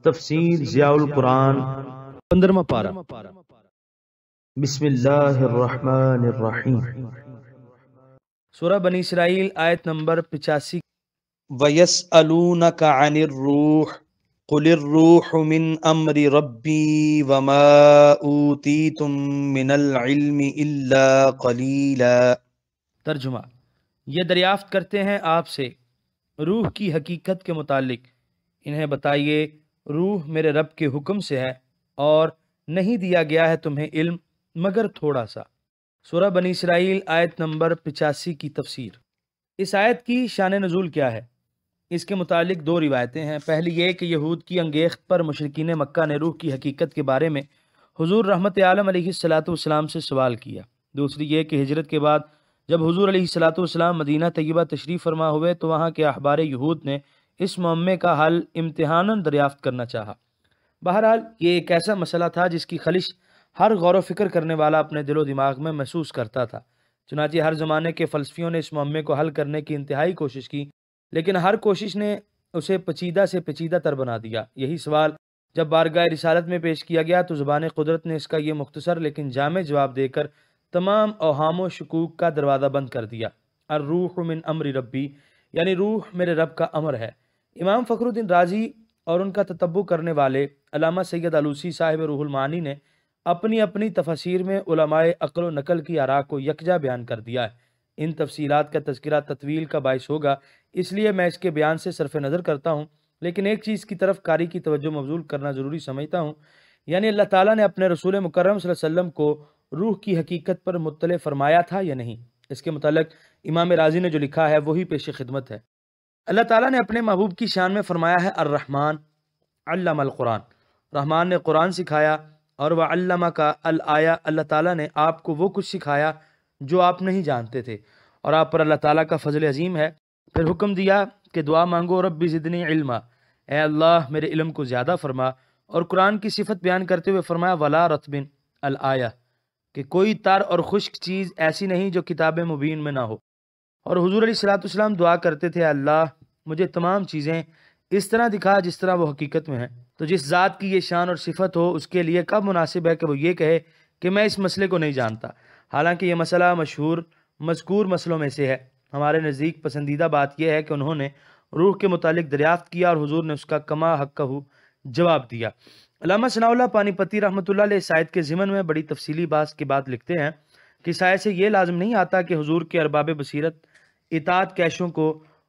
تفسیر ضیاء القرآن 15واں پارہ۔ بسم اللہ الرحمن الرحیم۔ سورہ بنی اسرائیل آیت نمبر 85۔ وَيَسْأَلُونَكَ عَنِ الرُّوحِ قُلِ الرُّوحُ مِنْ أَمْرِ رَبِّي وَمَا أُوتِيتُم مِّنَ الْعِلْمِ إِلَّا قَلِيلًا۔ ترجمہ: یہ دریافت کرتے ہیں آپ سے روح کی حقیقت کے متعلق، انہیں بتائیے روح میرے رب کے حکم سے ہے اور نہیں دیا گیا ہے تمہیں علم مگر تھوڑا سا۔ سورہ بنی اسرائیل آیت نمبر 85 کی تفسیر۔ اس آیت کی شان نزول کیا ہے؟ اس کے متعلق دو روایتیں ہیں۔ پہلی یہ کہ یہود کی انگیخت پر مشرکین مکہ نے روح کی حقیقت کے بارے میں حضور رحمت عالم علیہ السلام سے سوال کیا۔ دوسری یہ کہ ہجرت کے بعد جب حضور علیہ السلام مدینہ طیبہ تشریف فرما ہوئے تو وہاں کے احبار یہود نے اس معمے کا حل امتحاناً دریافت کرنا چاہا۔ بہرحال یہ ایک ایسا مسئلہ تھا جس کی خلش ہر غور و فکر کرنے والا اپنے دل و دماغ میں محسوس کرتا تھا۔ چنانچہ ہر زمانے کے فلسفیوں نے اس معمے کو حل کرنے کی انتہائی کوشش کی، لیکن ہر کوشش نے اسے پیچیدہ سے پیچیدہ تر بنا دیا۔ یہی سوال جب بارگاہ رسالت میں پیش کیا گیا تو زبان قدرت نے اس کا یہ مختصر لیکن جامع جواب دے کر تمام اوہام و شکوک کا دروازہ بند کر دیا۔ الروح من امر ربی، یعنی روح میرے رب کا امر ہے۔ امام فخر الدین رازی اور ان کا تتبع کرنے والے علامہ سید علوسی صاحب روح المعانی نے اپنی اپنی تفاسیر میں علماء عقل و نقل کی آراء کو یکجا بیان کر دیا ہے۔ ان تفصیلات کا تذکرہ تطویل کا باعث ہوگا، اس لیے میں اس کے بیان سے صرف نظر کرتا ہوں، لیکن ایک چیز کی طرف قاری کی توجہ مبذول کرنا ضروری سمجھتا ہوں، یعنی اللہ تعالیٰ نے اپنے رسول مکرم صلی اللہ علیہ وسلم کو روح کی حقیقت پر مطلع فرمایا تھا یا نہیں۔ اس کے متعلق امام رازی نے جو لکھا ہے وہی پیش خدمت ہے۔ اللہ تعالیٰ نے اپنے محبوب کی شان میں فرمایا ہے الرحمن علم القرآن، رحمان نے قرآن سکھایا، اور وعلمک الآیہ، اللہ تعالیٰ نے آپ کو وہ کچھ سکھایا جو آپ نہیں جانتے تھے، اور آپ پر اللہ تعالیٰ کا فضل عظیم ہے۔ پھر حکم دیا کہ دعا مانگو رب زدنی علما، اے اللہ میرے علم کو زیادہ فرما، اور قرآن کی صفت بیان کرتے ہوئے فرمایا ولا رطب الآیہ، کہ کوئی تر اور خشک چیز ایسی نہیں جو کتاب مبین میں نہ ہو۔ اور حضور علیہ السلام دعا کرتے تھے اللہ مجھے تمام چیزیں اس طرح دکھا جس طرح وہ حقیقت میں ہیں۔ تو جس ذات کی یہ شان اور صفت ہو اس کے لیے کب مناسب ہے کہ وہ یہ کہے کہ میں اس مسئلے کو نہیں جانتا، حالانکہ یہ مسئلہ مشہور مذکور مسئلوں میں سے ہے۔ ہمارے نزدیک پسندیدہ بات یہ ہے کہ انہوں نے روح کے متعلق دریافت کیا اور حضور نے اس کا کما حقہ جواب دیا۔ علامہ ثناء اللہ پانی پتی رحمۃ اللہ علیہ اس آیت کے ضمن میں بڑی تفصیلی بات کی بات لکھتے ہیں کہ اس آیت سے یہ لازم نہیں آتا کہ حضور کے ارباب بصیرت اطاعت کیشوں کو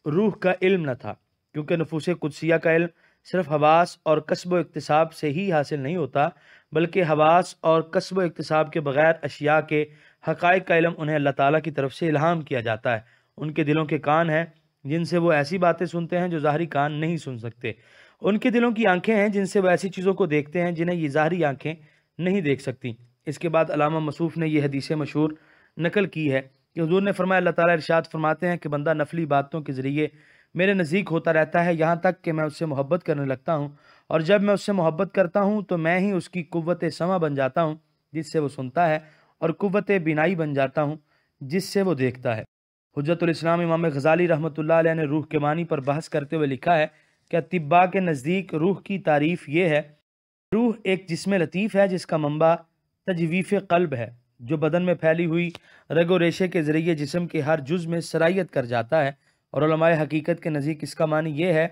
روح کا علم نہ تھا، کیونکہ نفوس قدسیہ کا علم صرف حواس اور کسب و اکتساب سے ہی حاصل نہیں ہوتا، بلکہ حواس اور کسب و اکتساب کے بغیر اشیاء کے حقائق کا علم انہیں اللہ تعالیٰ کی طرف سے الہام کیا جاتا ہے۔ ان کے دلوں کے کان ہیں جن سے وہ ایسی باتیں سنتے ہیں جو ظاہری کان نہیں سن سکتے، ان کے دلوں کی آنکھیں ہیں جن سے وہ ایسی چیزوں کو دیکھتے ہیں جنہیں یہ ظاہری آنکھیں نہیں دیکھ سکتی۔ اس کے بعد علامہ مصوف نے یہ حدیث مشہور نقل کی ہے کہ حضور نے فرمایا اللہ تعالیٰ ارشاد فرماتے ہیں کہ بندہ نفلی باتوں کے ذریعے میرے نزدیک ہوتا رہتا ہے یہاں تک کہ میں اس سے محبت کرنے لگتا ہوں، اور جب میں اس سے محبت کرتا ہوں تو میں ہی اس کی قوت سمع بن جاتا ہوں جس سے وہ سنتا ہے، اور قوت بینائی بن جاتا ہوں جس سے وہ دیکھتا ہے۔ حجت الاسلام امام غزالی رحمۃ اللہ علیہ نے روح کے معنی پر بحث کرتے ہوئے لکھا ہے کہ اطباء کے نزدیک روح کی تعریف یہ ہے، روح ایک جسم لطیف ہے جس کا منبع تجویف قلب ہے، جو بدن میں پھیلی ہوئی رگ و ریشے کے ذریعے جسم کے ہر جز میں سرایت کر جاتا ہے، اور علماء حقیقت کے نزدیک اس کا معنی یہ ہے،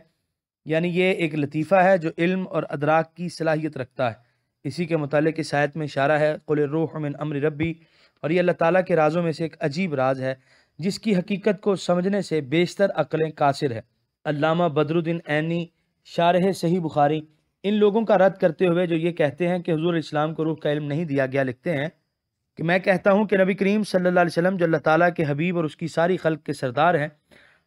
یعنی یہ ایک لطیفہ ہے جو علم اور ادراک کی صلاحیت رکھتا ہے۔ اسی کے متعلق اس آیت میں اشارہ ہے قل الروح من امر ربی، اور یہ اللہ تعالیٰ کے رازوں میں سے ایک عجیب راز ہے جس کی حقیقت کو سمجھنے سے بیشتر عقلیں قاصر ہے۔ علامہ بدر الدین عینی شارح صحیح بخاری ان لوگوں کا رد کرتے ہوئے جو یہ کہتے ہیں کہ حضور اسلام کو روح کا علم نہیں دیا گیا لکھتے ہیں کہ میں کہتا ہوں کہ نبی کریم صلی اللہ علیہ وسلم جو اللہ تعالیٰ کے حبیب اور اس کی ساری خلق کے سردار ہیں،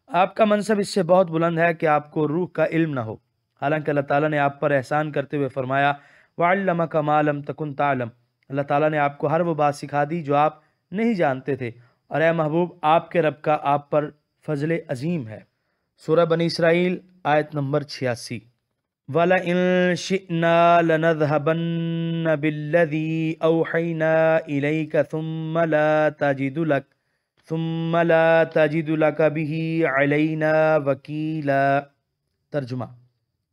آپ کا منصب اس سے بہت بلند ہے کہ آپ کو روح کا علم نہ ہو، حالانکہ اللہ تعالیٰ نے آپ پر احسان کرتے ہوئے فرمایا وَعَلَّمَكَ مَا لَمْ تَكُنْ تَعْلَمْ، اللہ تعالیٰ نے آپ کو ہر وہ بات سکھا دی جو آپ نہیں جانتے تھے، اور اے محبوب آپ کے رب کا آپ پر فضل عظیم ہے۔ سورہ بنی اسرائیل آیت نمبر 86۔ وَلَئِن شِئْنَا لَنَذْهَبَنَّ بِالَّذِي أَوْحَيْنَا إِلَيْكَ ثُمَّ لَا تَجِدُ لَكَ بِهِ عَلَيْنَا وَكِيلًا۔ ترجمہ: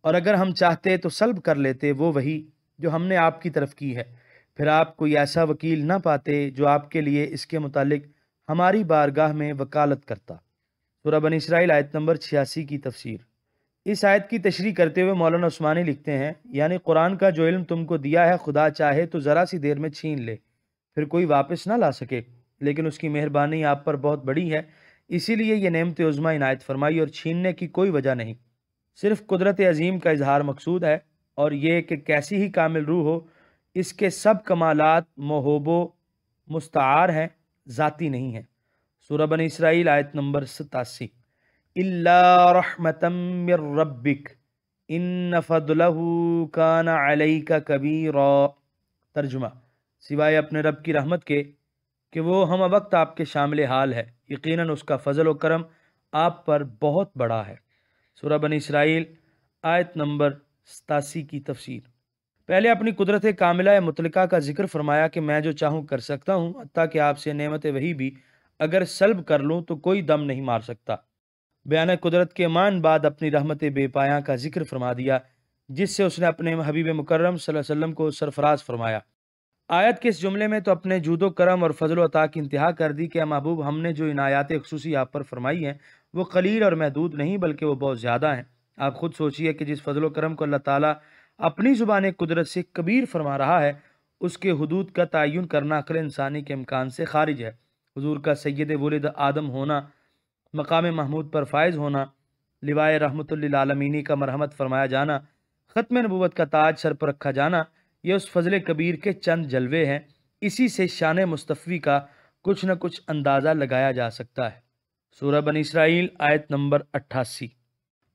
اور اگر ہم چاہتے تو سلب کر لیتے وہ وحی جو ہم نے آپ کی طرف کی ہے، پھر آپ کوئی ایسا وکیل نہ پاتے جو آپ کے لیے اس کے متعلق ہماری بارگاہ میں وکالت کرتا۔ سورہ بنی اسرائیل آیت نمبر 86 کی تفسیر۔ اس آیت کی تشریح کرتے ہوئے مولانا عثمانی لکھتے ہیں، یعنی قرآن کا جو علم تم کو دیا ہے خدا چاہے تو ذرا سی دیر میں چھین لے، پھر کوئی واپس نہ لا سکے، لیکن اس کی مہربانی آپ پر بہت بڑی ہے، اسی لیے یہ نعمت عظمیٰ عنایت فرمائی اور چھیننے کی کوئی وجہ نہیں، صرف قدرت عظیم کا اظہار مقصود ہے، اور یہ کہ کیسی ہی کامل روح ہو، اس کے سب کمالات موہوب و مستعار ہیں، ذاتی نہیں ہیں۔ سورہ بنی اسرائیل آیت نمبر 87۔ الا رحمتا من ربک ان فضلہ کان علیک کبیرا۔ ترجمہ، سوائے اپنے رب کی رحمت کے کہ وہ ہم وقت آپ کے شامل حال ہے، یقیناً اس کا فضل و کرم آپ پر بہت بڑا ہے۔ سورہ بنی اسرائیل آیت نمبر 87 کی تفسیر۔ پہلے اپنی قدرت کاملہ مطلقہ کا ذکر فرمایا کہ میں جو چاہوں کر سکتا ہوں، حتیٰ کہ آپ سے نعمت وحی بھی اگر سلب کر لوں تو کوئی دم نہیں مار سکتا۔ بیان قدرت کے مان بعد اپنی رحمت بے پایاں کا ذکر فرما دیا، جس سے اس نے اپنے حبیب مکرم صلی اللہ علیہ وسلم کو سرفراز فرمایا۔ آیت کے اس جملے میں تو اپنے جود و کرم اور فضل و عطا کی انتہا کر دی کہ اے محبوب، ہم نے جو عنایات خصوصی آپ پر فرمائی ہیں وہ قلیل اور محدود نہیں بلکہ وہ بہت زیادہ ہیں۔ آپ خود سوچئے کہ جس فضل و کرم کو اللہ تعالیٰ اپنی زبان قدرت سے کبیر فرما رہا ہے، اس کے حدود کا تعین کرنا عقل انسانی کے امکان سے خارج ہے۔ حضور کا سید ولد آدم ہونا، مقام محمود پر فائز ہونا، لوائے رحمت للعالمینی کا مرحمت فرمایا جانا، ختم نبوت کا تاج سر پر رکھا جانا، یہ اس فضل کبیر کے چند جلوے ہیں۔ اسی سے شان مصطفی کا کچھ نہ کچھ اندازہ لگایا جا سکتا ہے۔ سورہ بنی اسرائیل آیت نمبر 88۔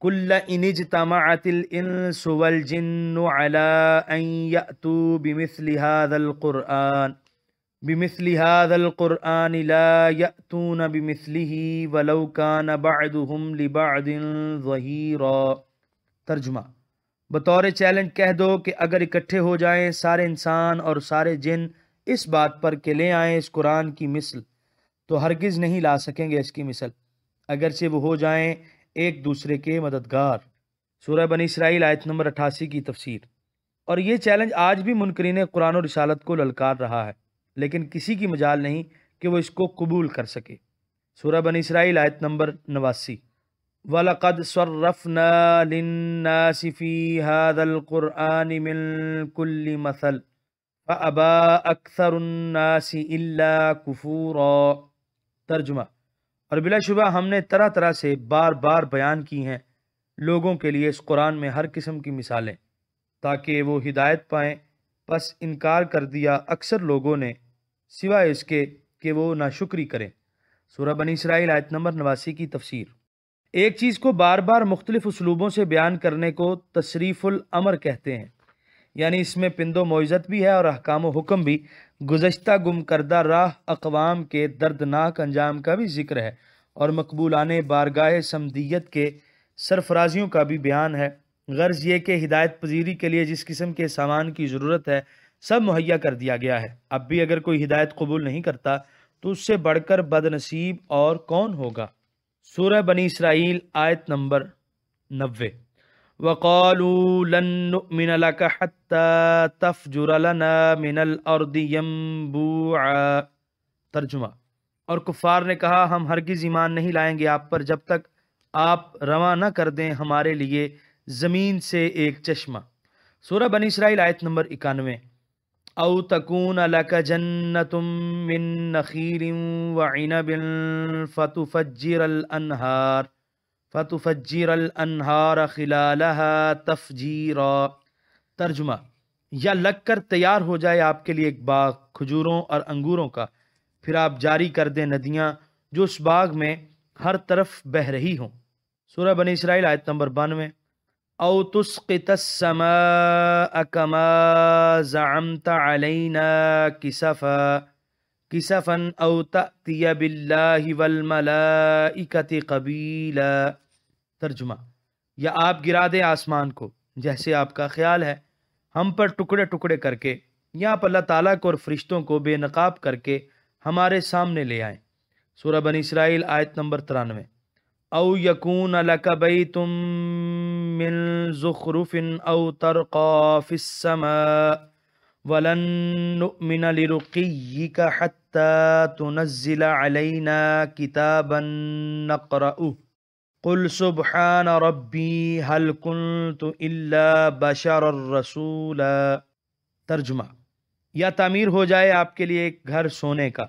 کل ان اجتمعت الانس والجن على ان یأتوا بمثل هذا القرآن لا يأتون بمثله ولو كان بعضهم لبعض ظہیرا۔ ترجمہ، بطور چیلنج کہہ دو کہ اگر اکٹھے ہو جائیں سارے انسان اور سارے جن اس بات پر کہ لے آئیں اس قرآن کی مثل، تو ہرگز نہیں لا سکیں گے اس کی مثل، اگرچہ وہ ہو جائیں ایک دوسرے کے مددگار۔ سورہ بنی اسرائیل آیت نمبر 88 کی تفسیر۔ اور یہ چیلنج آج بھی منکرین قرآن و رسالت کو للکار رہا ہے، لیکن کسی کی مجال نہیں کہ وہ اس کو قبول کر سکے۔ سورہ بنی اسرائیل آیت نمبر 89۔ وَلَقَدْ صَرَّفْنَا لِلنَّاسِ فِي هَذَا الْقُرْآنِ مِنْ كُلِّ مَثَلٍ فَأَبَى أَكْثَرُ النَّاسِ إِلَّا كُفُورًا۔ ترجمہ، اور بلا شبہ ہم نے طرح طرح سے بار بار بیان کی ہیں لوگوں کے لیے اس قرآن میں ہر قسم کی مثالیں تاکہ وہ ہدایت پائیں، پس انکار کر دیا اکثر لوگوں نے سوائے اس کے کہ وہ ناشکری کریں۔ سورہ بنی اسرائیل آیت نمبر 89 کی تفسیر۔ ایک چیز کو بار بار مختلف اسلوبوں سے بیان کرنے کو تصریف الامر کہتے ہیں، یعنی اس میں پند و موعظت بھی ہے اور احکام و حکم بھی، گزشتہ گم کردہ راہ اقوام کے دردناک انجام کا بھی ذکر ہے، اور مقبولان بارگاہ سمدیت کے سرفرازیوں کا بھی بیان ہے۔ غرض یہ کہ ہدایت پذیری کے لیے جس قسم کے سامان کی ضرورت ہے سب مہیا کر دیا گیا ہے۔ اب بھی اگر کوئی ہدایت قبول نہیں کرتا تو اس سے بڑھ کر بد نصیب اور کون ہوگا۔ سورہ بنی اسرائیل آیت نمبر 90۔ وَقَالُوا لَن نُّؤْمِنَ لَكَ حَتَّى تَفْجُرَ لَنَا مِنَ الْأَرْضِ يَنبُوعًا۔ ترجمہ، اور کفار نے کہا ہم ہرگز ایمان نہیں لائیں گے آپ پر جب تک آپ رواں نہ کر دیں ہمارے لیے زمین سے ایک چشمہ۔ سورہ بنی اسرائیل آیت نمبر 91۔ او تکون لک جنت من نخیل وعنب فتفجر الانہار خلالها تفجیرا۔ ترجمہ، یا لگ کر تیار ہو جائے آپ کے لیے ایک باغ کھجوروں اور انگوروں کا، پھر آپ جاری کر دیں ندیاں جو اس باغ میں ہر طرف بہہ رہی ہوں۔ سورہ بنی اسرائیل آیت نمبر 92۔ او تسقط السماء كما زعمت علينا كسفا او تأتي بالله والملائكة قبيلا۔ ترجمہ، یا آپ گرا دیں آسمان کو جیسے آپ کا خیال ہے ہم پر ٹکڑے ٹکڑے کر کے، یا آپ اللہ تعالیٰ کو اور فرشتوں کو بے نقاب کر کے ہمارے سامنے لے آئیں۔ سورہ بنی اسرائیل آیت نمبر 93۔ او یکون لک بیت من زخرف او ترقى فی السماء ولن نؤمن لرقیک حتی تنزل علینا کتابا نقرأه قل سبحان ربی هل کنت الا بشرا رسولا۔ ترجمہ: یا تعمیر ہو جائے آپ کے لیے ایک گھر سونے کا،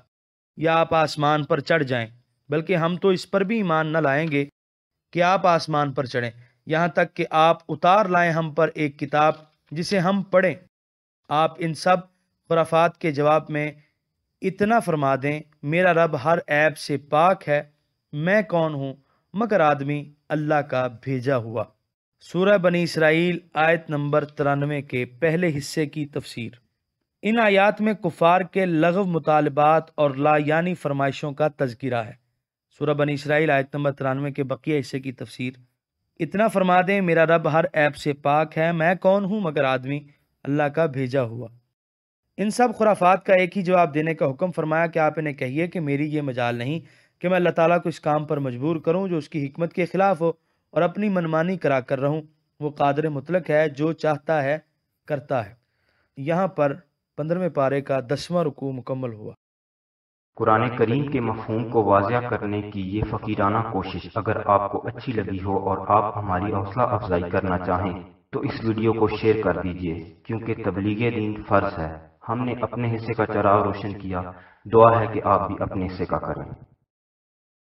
یا آپ آسمان پر چڑھ جائیں، بلکہ ہم تو اس پر بھی ایمان نہ لائیں گے کہ آپ آسمان پر چڑھیں، یہاں تک کہ آپ اتار لائیں ہم پر ایک کتاب جسے ہم پڑھیں۔ آپ ان سب خرافات کے جواب میں اتنا فرما دیں، میرا رب ہر عیب سے پاک ہے، میں کون ہوں مگر آدمی اللہ کا بھیجا ہوا۔ سورہ بنی اسرائیل آیت نمبر 93 کے پہلے حصے کی تفسیر۔ ان آیات میں کفار کے لغو مطالبات اور لا یعنی فرمائشوں کا تذکرہ ہے۔ سورہ بنی اسرائیل آیت نمبر 93 کے بقیہ حصے کی تفسیر: اتنا فرما دیں میرا رب ہر عیب سے پاک ہے، میں کون ہوں مگر آدمی اللہ کا بھیجا ہوا۔ ان سب خرافات کا ایک ہی جواب دینے کا حکم فرمایا کہ آپ انہیں کہیے کہ میری یہ مجال نہیں کہ میں اللہ تعالیٰ کو اس کام پر مجبور کروں جو اس کی حکمت کے خلاف ہو اور اپنی منمانی کرا کر رہوں۔ وہ قادر مطلق ہے، جو چاہتا ہے کرتا ہے۔ یہاں پر 15ویں پارے کا 10واں رکوع مکمل ہوا۔ قرآن کریم کے مفہوم کو واضح کرنے کی یہ فقیرانہ کوشش اگر آپ کو اچھی لگی ہو اور آپ ہماری حوصلہ افزائی کرنا چاہیں تو اس ویڈیو کو شیئر کر دیجئے، کیونکہ تبلیغ دین فرض ہے۔ ہم نے اپنے حصے کا چراغ روشن کیا، دعا ہے کہ آپ بھی اپنے حصے کا کریں۔